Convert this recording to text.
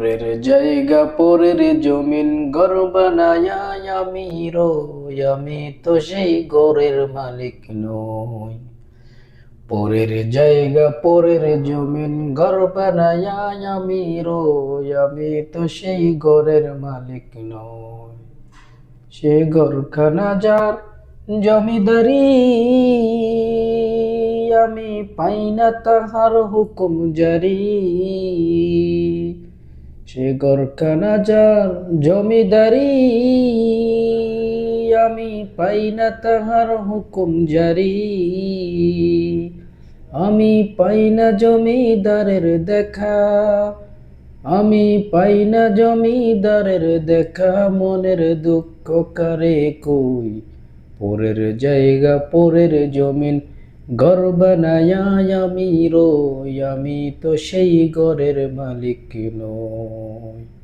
পরের জায়গা পরের জমিন ঘর বানায়া আমি রই, আমি তো সেই ঘরের মালিক নই। পরের জায়গা পরের জমিন ঘর বানায়া আমি রই, আমি তো সেই ঘরের মালিক নই। সে ঘরখানা যার জমিদারি, আমি পাই না তাহার হুকুম জারি। সে ঘরখানা যার জমিদারি, আমি পাই না তাহার হুকুম জারি। আমি পাই না জমিদারের দেখা, আমি পাই না জমিদারের দেখা, মনের দুঃখ কারে কই। পরের জায়গা পরের জমিন ঘর বানায়া আমি রই, আমি তো সেই ঘরের মালিক নই।